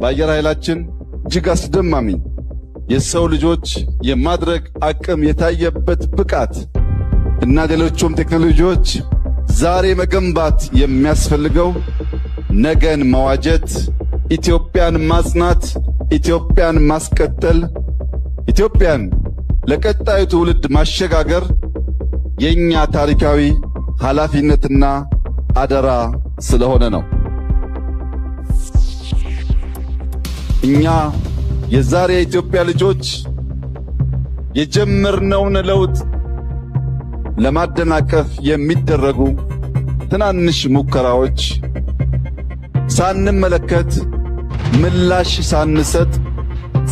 በአየር ኃይላችን እጅግ አስደማሚ የሰው ልጆች የማድረግ አቅም የታየበት ብቃት እና ሌሎችም ቴክኖሎጂዎች ዛሬ መገንባት የሚያስፈልገው ነገን መዋጀት፣ ኢትዮጵያን ማጽናት፣ ኢትዮጵያን ማስቀጠል፣ ኢትዮጵያን ለቀጣዩ ትውልድ ማሸጋገር የኛ ታሪካዊ ኃላፊነትና አደራ ስለሆነ ነው። እኛ የዛሬ የኢትዮጵያ ልጆች የጀመርነውን ለውጥ ለማደናቀፍ የሚደረጉ ትናንሽ ሙከራዎች ሳንመለከት፣ ምላሽ ሳንሰጥ፣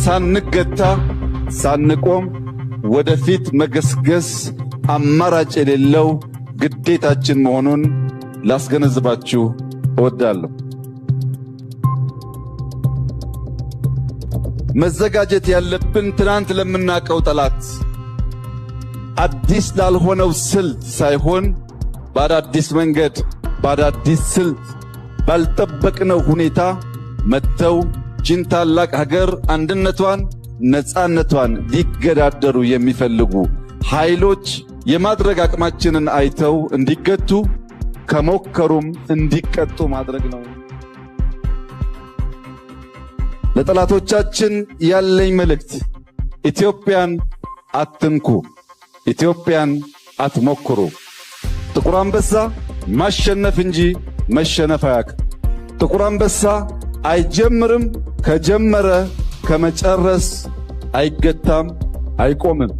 ሳንገታ፣ ሳንቆም ወደፊት መገስገስ አማራጭ የሌለው ግዴታችን መሆኑን ላስገነዝባችሁ እወዳለሁ። መዘጋጀት ያለብን ትናንት ለምናቀው ጠላት አዲስ ላልሆነው ስልት ሳይሆን በአዳዲስ መንገድ በአዳዲስ ስልት ባልጠበቅነው ሁኔታ መጥተው ችን ታላቅ ሀገር አንድነቷን ነፃነቷን ሊገዳደሩ የሚፈልጉ ኃይሎች የማድረግ አቅማችንን አይተው እንዲገቱ ከሞከሩም እንዲቀጡ ማድረግ ነው። ለጠላቶቻችን ያለኝ መልእክት ኢትዮጵያን አትንኩ፣ ኢትዮጵያን አትሞክሩ። ጥቁር አንበሳ ማሸነፍ እንጂ መሸነፍ አያውቅም። ጥቁር አንበሳ አይጀምርም፣ ከጀመረ ከመጨረስ አይገታም፣ አይቆምም።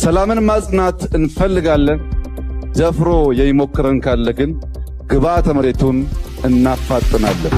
ሰላምን ማጽናት እንፈልጋለን። ደፍሮ የሚሞክረን ካለ ግን ግብዓተ መሬቱን እናፋጥናለን።